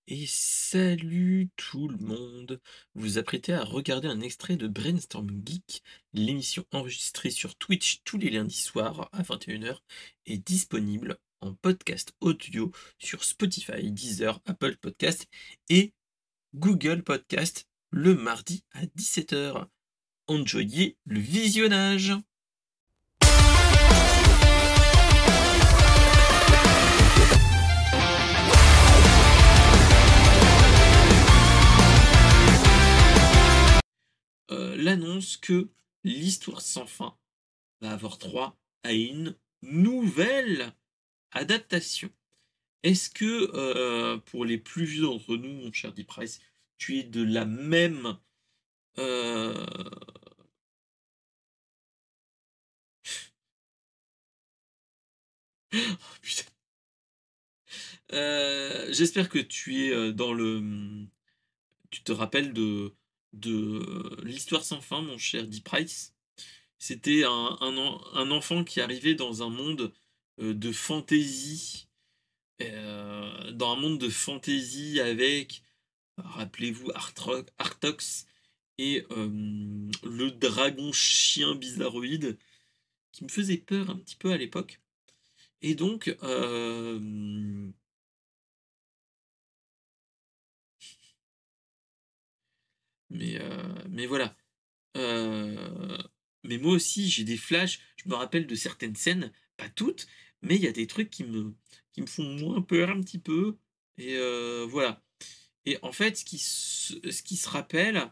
Et salut tout le monde! Vous vous apprêtez à regarder un extrait de Brainstorm Geek, l'émission enregistrée sur Twitch tous les lundis soirs à 21 h est disponible en podcast audio sur Spotify, Deezer, Apple Podcast et Google Podcast le mardi à 17 h. Enjoyez le visionnage! L'annonce que l'Histoire sans fin va avoir droit à une nouvelle adaptation. Est-ce que, pour les plus vieux d'entre nous, mon cher Deep Price, tu es de la même, heu oh putain, j'espère que tu es, dans le, tu te rappelles de l'Histoire sans fin, mon cher Deep Price. C'était un enfant qui arrivait dans un monde, de fantasy, dans un monde de fantasy avec, rappelez-vous, Artox et le dragon chien bizarroïde qui me faisait peur un petit peu à l'époque. Et donc, mais voilà. Heu, mais moi aussi, j'ai des flashs, je me rappelle de certaines scènes, pas toutes, mais il y a des trucs qui me font moins peur un petit peu et voilà. Et en fait, ce qui se rappelle,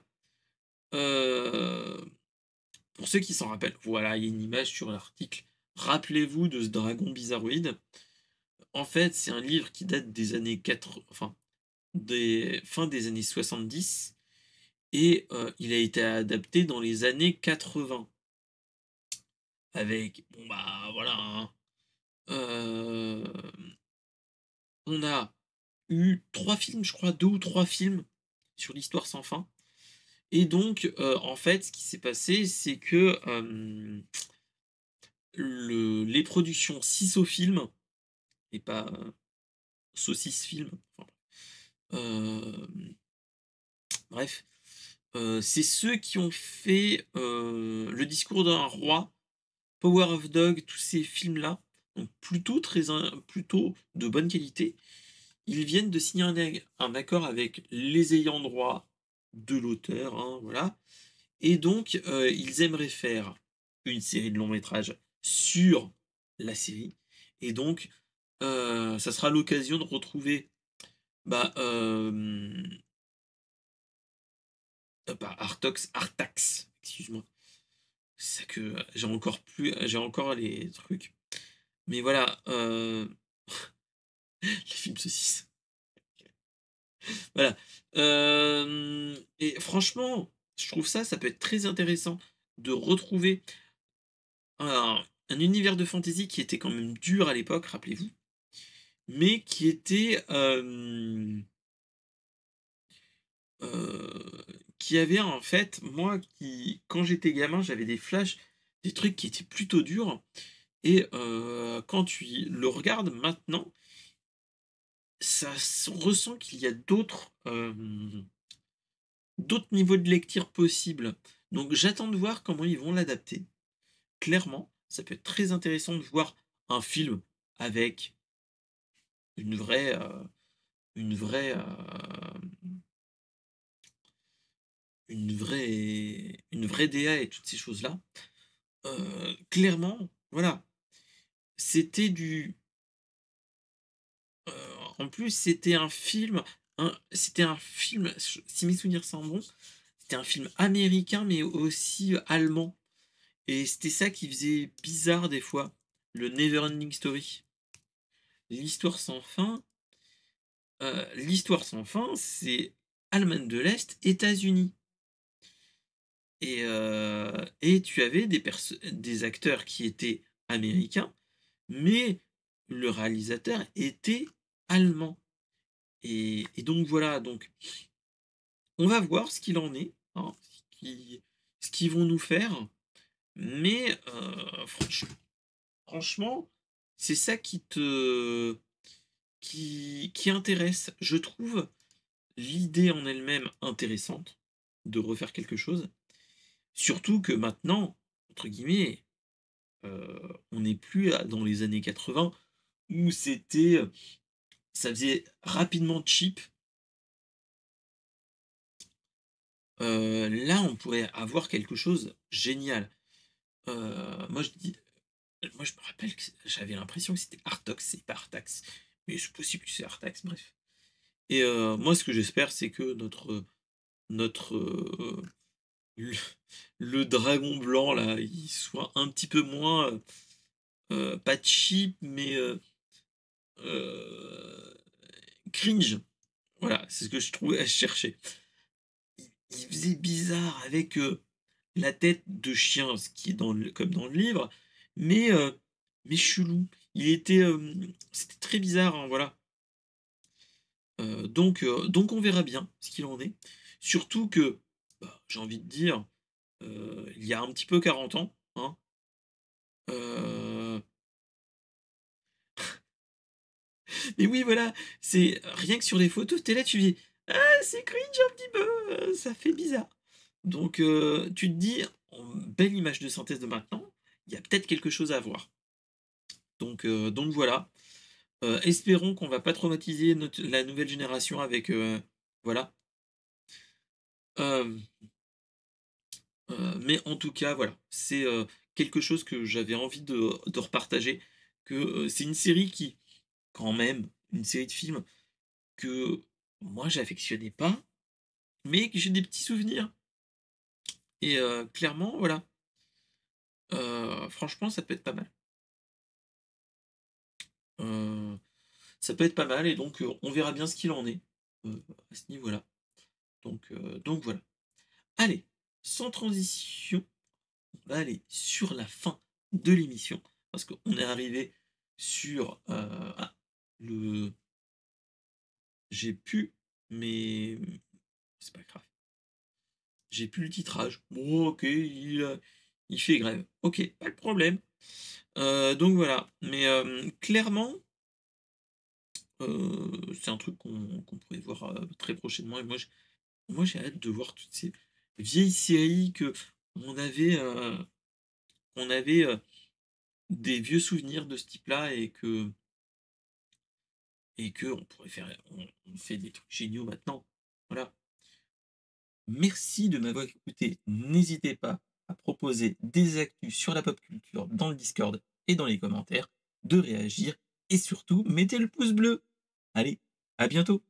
heu, pour ceux qui s'en rappellent, voilà, il y a une image sur l'article. Rappelez-vous de ce dragon bizarroïde. En fait, c'est un livre qui date des années 4 enfin, des fin des années 70 et il a été adapté dans les années 80 avec bon, bah, voilà, hein, on a eu 3 films, je crois, 2 ou 3 films sur l'Histoire sans fin et donc en fait, ce qui s'est passé, c'est que, les productions Sisso Film et pas, Saucisse Film, enfin, bref, c'est ceux qui ont fait, Le Discours d'un roi, Power of Dog, tous ces films-là, donc plutôt de bonne qualité. Ils viennent de signer un accord avec les ayants droit de l'auteur, hein, voilà. Et donc, ils aimeraient faire une série de longs métrages sur la série. Et donc, ça sera l'occasion de retrouver, bah, pas Artax, excuse-moi. C'est que j'ai encore les trucs. Mais voilà, les films saucisses. Voilà, et franchement, je trouve ça peut être très intéressant de retrouver un univers de fantasy qui était quand même dur à l'époque, rappelez-vous, mais qui était, qui avait en fait, moi qui quand j'étais gamin, j'avais des flashs, des trucs qui étaient plutôt durs et quand tu le regardes maintenant, ça se ressent qu'il y a d'autres niveaux de lecture possibles. Donc j'attends de voir comment ils vont l'adapter. Clairement, ça peut être très intéressant de voir un film avec une vraie, une vraie, une vraie DA et toutes ces choses-là. Clairement, voilà, c'était du, heu, en plus, c'était un film, si mes souvenirs sont bons, c'était un film américain, mais aussi allemand et c'était ça qui faisait bizarre des fois, le Neverending Story. L'histoire sans fin, l'histoire sans fin, c'est Allemagne de l'Est, États-Unis et tu avais des acteurs qui étaient américains, mais le réalisateur était allemand et donc voilà, donc on va voir ce qu'il en est, hein, ce qu'ils vont nous faire, mais franchement, c'est ça qui intéresse, je trouve. l'idée en elle-même intéressante de refaire quelque chose. Surtout que maintenant, entre guillemets, on n'est plus dans les années 80 où ça faisait rapidement cheap. Là, on pourrait avoir quelque chose génial. Moi, je me rappelle que j'avais l'impression que c'était Artox, c'est pas Artax, mais c'est possible que c'est Artax, bref. Et moi, ce que j'espère, c'est que notre le le dragon blanc là, il soit un petit peu moins, pas cheap, mais heu, cringe. Voilà, c'est ce que je cherchais. Il faisait bizarre avec, la tête de chien, ce qui est comme dans le livre, mais mais chelou. C'était très bizarre, hein, voilà. Donc on verra bien ce qu'il en est. Surtout que, bah, j'ai envie de dire, il y a un petit peu 40 ans, hein, heu, mais oui, voilà, c'est rien que sur les photos, tu es là, tu dis: «Ah, c'est cringe un petit peu, ça fait bizarre». Donc tu te dis: «En belle image de synthèse de maintenant, il y a peut-être quelque chose à voir». Donc voilà, espérons qu'on va pas traumatiser la nouvelle génération avec, voilà, hem, mais en tout cas, voilà, c'est, quelque chose que j'avais envie de repartager, que, c'est une série qui quand même, une série de films que moi j'affectionnais pas, mais que j'ai des petits souvenirs et clairement, voilà, franchement, ça peut être pas mal. Heu, Ça peut être pas mal et donc on verra bien ce qu'il en est, à ce niveau-là. Donc voilà. Allez, sans transition, on va aller sur la fin de l'émission parce qu'on est arrivé sur, le j'ai plus mes c'est pas grave, j'ai plus le titrage. Bon OK, il fait grève. OK, pas de problème. Donc voilà, mais clairement, c'est un truc qu'on pourrait voir, très prochainement et moi j'ai hâte de voir toutes ces vieilles séries qu'on avait, des vieux souvenirs de ce type-là et que on fait des trucs géniaux maintenant. Voilà. Merci de m'avoir écouté. N'hésitez pas à proposer des actus sur la pop culture dans le Discord et dans les commentaires, de réagir et surtout mettez le pouce bleu. Allez, à bientôt!